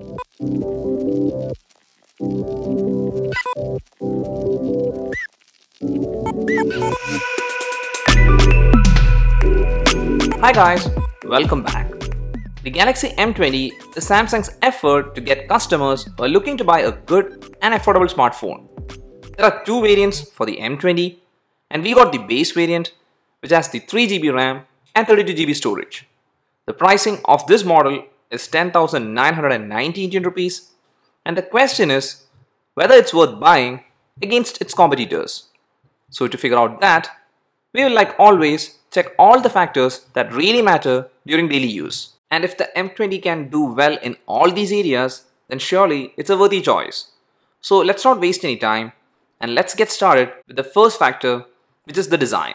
Hi guys, welcome back. The Galaxy M20 is Samsung's effort to get customers who are looking to buy a good and affordable smartphone. There are two variants for the M20, and we got the base variant which has the 3GB RAM and 32GB storage. The pricing of this model is 10,990 Indian rupees, and the question is whether it's worth buying against its competitors. So to figure out that, we will, like always, check all the factors that really matter during daily use. And if the M20 can do well in all these areas, then surely it's a worthy choice. So let's not waste any time and let's get started with the first factor, which is the design.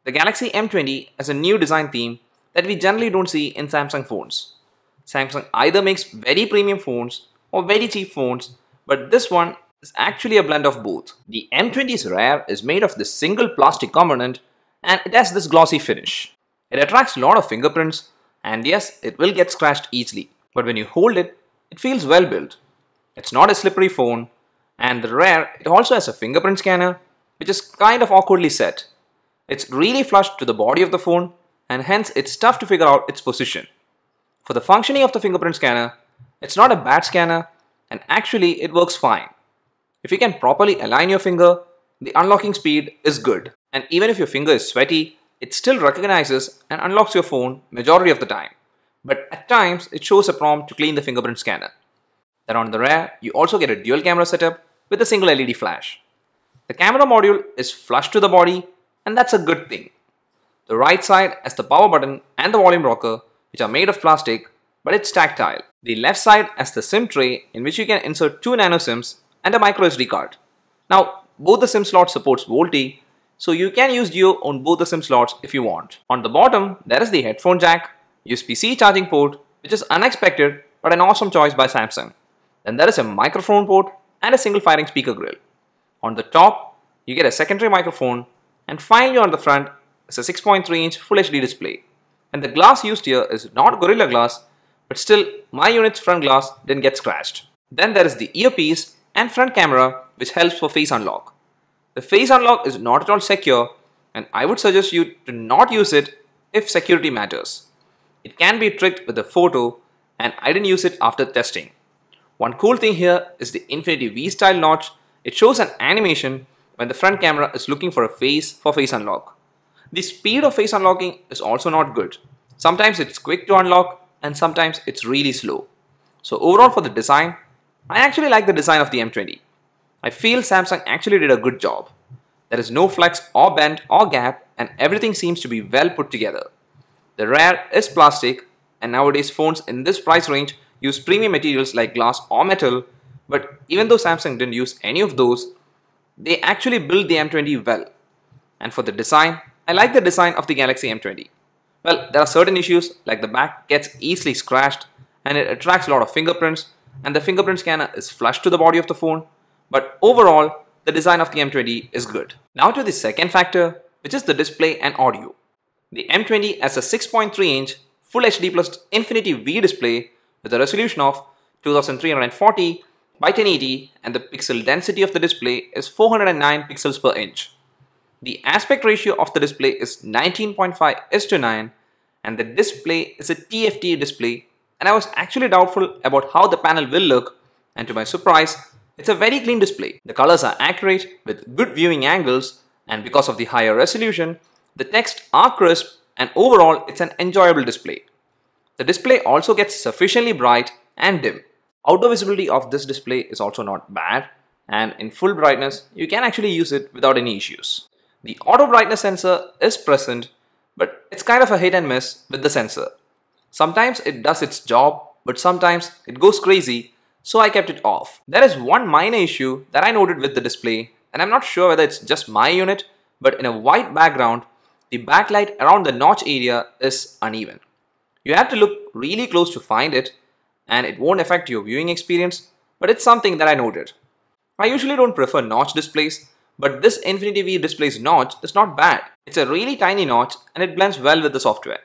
The Galaxy M20 has a new design theme that we generally don't see in Samsung phones. Samsung either makes very premium phones or very cheap phones, but this one is actually a blend of both. The M20's rear is made of this single plastic component and it has this glossy finish. It attracts a lot of fingerprints, and yes, it will get scratched easily, but when you hold it, it feels well built. It's not a slippery phone, and the rear, it also has a fingerprint scanner which is kind of awkwardly set. It's really flush to the body of the phone, and hence it's tough to figure out its position. For the functioning of the fingerprint scanner, it's not a bad scanner, and actually it works fine. If you can properly align your finger, the unlocking speed is good. And even if your finger is sweaty, it still recognizes and unlocks your phone majority of the time. But at times, it shows a prompt to clean the fingerprint scanner. Then on the rear, you also get a dual camera setup with a single LED flash. The camera module is flush to the body, and that's a good thing. The right side has the power button and the volume rocker, which are made of plastic, but it's tactile. The left side has the SIM tray in which you can insert 2 nano SIMs and a micro SD card. Now, both the SIM slots supports VoLTE, so you can use Duo on both the SIM slots if you want. On the bottom, there is the headphone jack, USB-C charging port, which is unexpected but an awesome choice by Samsung. Then there is a microphone port and a single firing speaker grill. On the top, you get a secondary microphone, and finally on the front is a 6.3-inch Full HD display. And the glass used here is not Gorilla Glass, but still my unit's front glass didn't get scratched. Then there is the earpiece and front camera, which helps for face unlock. The face unlock is not at all secure, and I would suggest you to not use it if security matters. It can be tricked with a photo, and I didn't use it after testing. One cool thing here is the Infinity V style notch. It shows an animation when the front camera is looking for a face for face unlock. The speed of face unlocking is also not good. Sometimes it's quick to unlock and sometimes it's really slow. So overall for the design, I actually like the design of the M20. I feel Samsung actually did a good job. There is no flex or bend or gap, and everything seems to be well put together. The rear is plastic, and nowadays phones in this price range use premium materials like glass or metal, but even though Samsung didn't use any of those, they actually built the M20 well. And for the design, I like the design of the Galaxy M20. Well, there are certain issues like the back gets easily scratched and it attracts a lot of fingerprints, and the fingerprint scanner is flush to the body of the phone. But overall, the design of the M20 is good. Now to the second factor, which is the display and audio. The M20 has a 6.3-inch Full HD plus Infinity V display with a resolution of 2340 by 1080, and the pixel density of the display is 409 pixels per inch. The aspect ratio of the display is 19.5:9, and the display is a TFT display, and I was actually doubtful about how the panel will look, and to my surprise, it's a very clean display. The colors are accurate with good viewing angles, and because of the higher resolution, the text are crisp, and overall it's an enjoyable display. The display also gets sufficiently bright and dim. Outdoor visibility of this display is also not bad, and in full brightness you can actually use it without any issues. The auto brightness sensor is present, but it's kind of a hit and miss with the sensor. Sometimes it does its job, but sometimes it goes crazy, so I kept it off. There is one minor issue that I noted with the display, and I'm not sure whether it's just my unit, but in a white background, the backlight around the notch area is uneven. You have to look really close to find it, and it won't affect your viewing experience, but it's something that I noted. I usually don't prefer notch displays, but this Infinity V display's notch is not bad. It's a really tiny notch and it blends well with the software.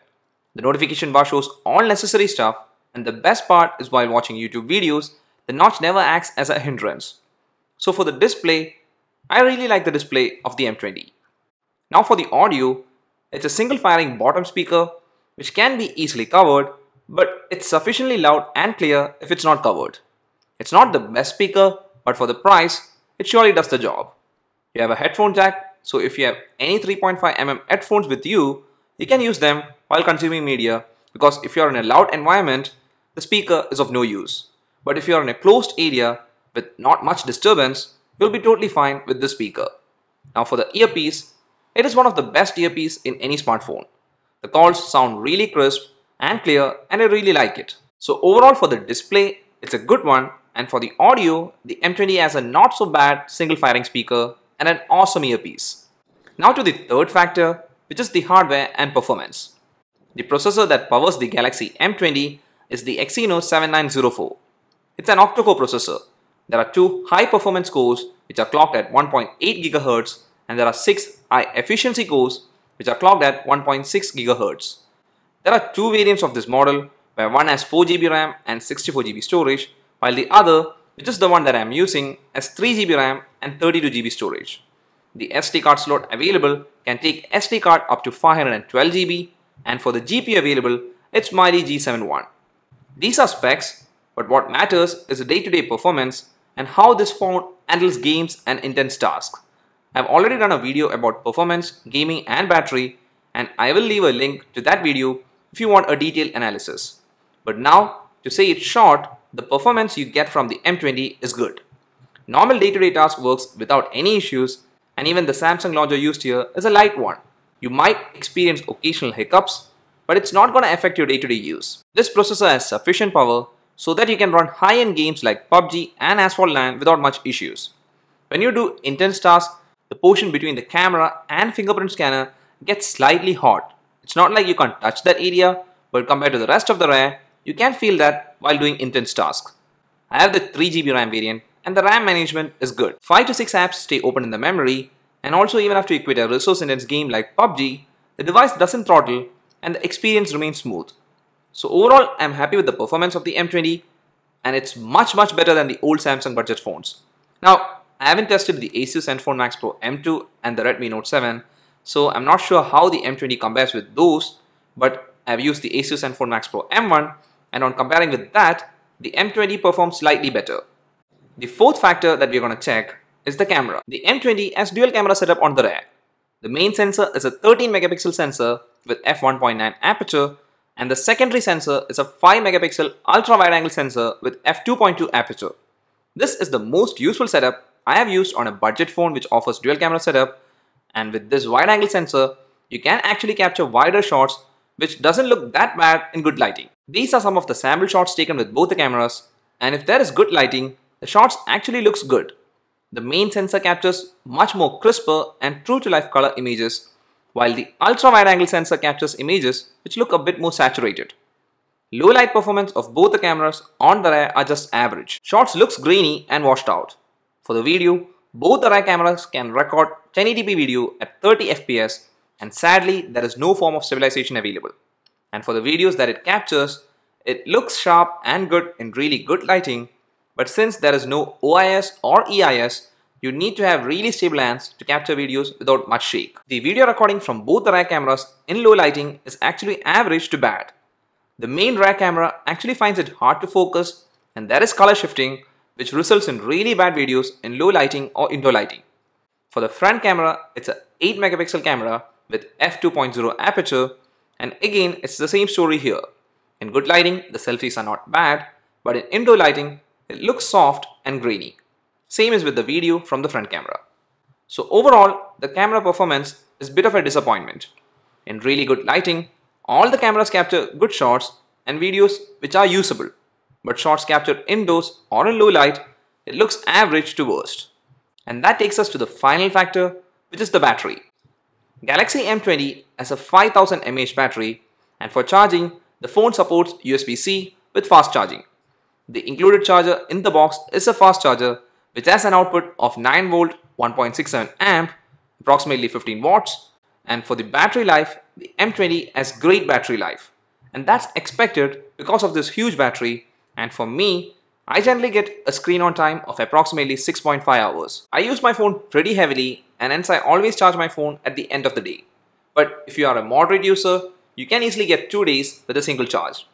The notification bar shows all necessary stuff, And the best part is while watching YouTube videos, the notch never acts as a hindrance. So for the display, I really like the display of the M20. Now for the audio, it's a single firing bottom speaker which can be easily covered, but it's sufficiently loud and clear if it's not covered. It's not the best speaker, but for the price, it surely does the job. You have a headphone jack, so if you have any 3.5mm headphones with you, you can use them while consuming media, because if you are in a loud environment, the speaker is of no use. But if you are in a closed area with not much disturbance, you'll be totally fine with this speaker. Now for the earpiece, it is one of the best earpiece in any smartphone. The calls sound really crisp and clear, and I really like it. So overall for the display, it's a good one, and for the audio, the M20 has a not so bad single firing speaker and an awesome earpiece. Now to the third factor, which is the hardware and performance. The processor that powers the Galaxy M20 is the Exynos 7904. It's an octa-core processor. There are two high-performance cores which are clocked at 1.8 GHz, and there are 6 high-efficiency cores which are clocked at 1.6 GHz. There are two variants of this model, where one has 4GB RAM and 64GB storage, while the other, which is the one that I am using, has 3GB RAM and 32GB storage. The SD card slot available can take SD card up to 512GB, and for the GPU available, it's Mali G71. These are specs, but what matters is the day-to-day performance and how this phone handles games and intense tasks. I've already done a video about performance, gaming and battery, and I will leave a link to that video if you want a detailed analysis. But now, to say it short, the performance you get from the M20 is good. Normal day-to-day task works without any issues, and even the Samsung launcher used here is a light one. You might experience occasional hiccups, but it's not going to affect your day-to-day use. This processor has sufficient power so that you can run high-end games like PUBG and Asphalt Land without much issues. When you do intense tasks, the portion between the camera and fingerprint scanner gets slightly hot. It's not like you can't touch that area, but compared to the rest of the rear, you can feel that while doing intense tasks. I have the 3GB RAM variant, and the RAM management is good. 5 to 6 apps stay open in the memory, and also even after you quit a resource-intense game like PUBG, the device doesn't throttle and the experience remains smooth. So overall, I'm happy with the performance of the M20, and it's much better than the old Samsung budget phones. Now, I haven't tested the Asus ZenFone Max Pro M2 and the Redmi Note 7, so I'm not sure how the M20 compares with those, but I've used the Asus ZenFone Max Pro M1, and on comparing with that, the M20 performs slightly better. The fourth factor that we're going to check is the camera. The M20 has dual camera setup on the rear. The main sensor is a 13 megapixel sensor with f1.9 aperture, and the secondary sensor is a 5 megapixel ultra wide angle sensor with f2.2 aperture. This is the most useful setup I have used on a budget phone which offers dual camera setup, and with this wide angle sensor, you can actually capture wider shots which doesn't look that bad in good lighting. These are some of the sample shots taken with both the cameras, and if there is good lighting, the shots actually looks good. The main sensor captures much more crisper and true to life color images, while the ultra wide angle sensor captures images which look a bit more saturated. Low light performance of both the cameras on the rear are just average. Shots looks grainy and washed out. For the video, both the rear cameras can record 1080p video at 30 fps, and sadly there is no form of stabilization available. And for the videos that it captures, it looks sharp and good in really good lighting, but since there is no OIS or EIS, you need to have really stable hands to capture videos without much shake. The video recording from both the rear cameras in low lighting is actually average to bad. The main rear camera actually finds it hard to focus, and there is color shifting, which results in really bad videos in low lighting or indoor lighting. For the front camera, it's a 8 megapixel camera with f2.0 aperture, and again it's the same story here. In good lighting, the selfies are not bad, but in indoor lighting, it looks soft and grainy. Same is with the video from the front camera. So overall, the camera performance is a bit of a disappointment. In really good lighting, all the cameras capture good shots and videos which are usable. But shots captured indoors or in low light, it looks average to worst. And that takes us to the final factor, which is the battery. Galaxy M20 has a 5000 mAh battery, and for charging, the phone supports USB-C with fast charging. The included charger in the box is a fast charger which has an output of 9 volt 1.67 amp, approximately 15 watts, and for the battery life, the M20 has great battery life. and that's expected because of this huge battery. And for me, I generally get a screen on time of approximately 6.5 hours. I use my phone pretty heavily and hence I always charge my phone at the end of the day. But if you are a moderate user, you can easily get 2 days with a single charge.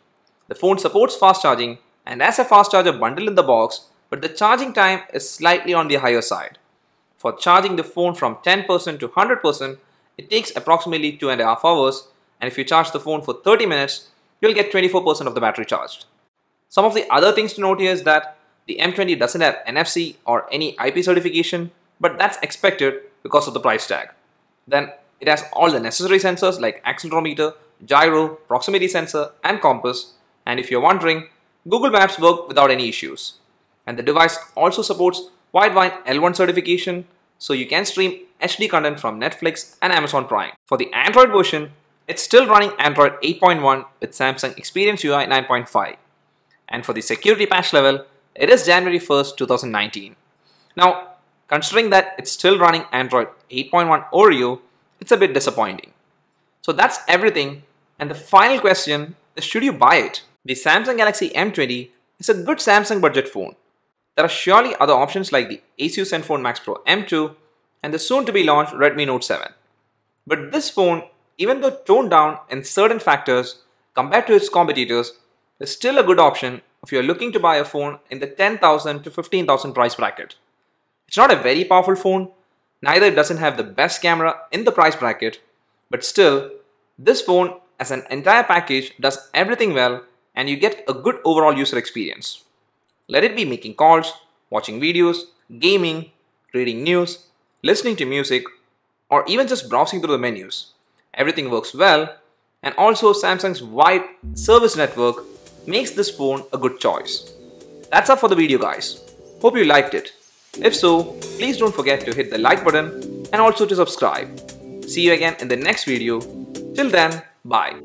The phone supports fast charging and has a fast charger bundle in the box, but the charging time is slightly on the higher side. For charging the phone from 10% to 100%, it takes approximately 2.5 hours, and if you charge the phone for 30 minutes, you'll get 24% of the battery charged. Some of the other things to note here is that the M20 doesn't have NFC or any IP certification, but that's expected because of the price tag. Then it has all the necessary sensors like accelerometer, gyro, proximity sensor and compass, and if you're wondering, Google Maps work without any issues. And the device also supports Widevine L1 certification, so you can stream HD content from Netflix and Amazon Prime. For the Android version, it's still running Android 8.1 with Samsung Experience UI 9.5. And for the security patch level, it is January 1st, 2019. Now, considering that it's still running Android 8.1 Oreo, it's a bit disappointing. So that's everything, and the final question is, should you buy it? The Samsung Galaxy M20 is a good Samsung budget phone. There are surely other options like the Asus ZenFone Max Pro M2 and the soon to be launched Redmi Note 7. But this phone, even though toned down in certain factors compared to its competitors, is still a good option if you are looking to buy a phone in the 10,000 to 15,000 price bracket. It's not a very powerful phone, neither it doesn't have the best camera in the price bracket, but still, this phone as an entire package does everything well and you get a good overall user experience. Let it be making calls, watching videos, gaming, reading news, listening to music, or even just browsing through the menus. Everything works well, and also Samsung's wide service network makes this phone a good choice. That's all for the video, guys. Hope you liked it. If so, please don't forget to hit the like button and also to subscribe. See you again in the next video. Till then, bye.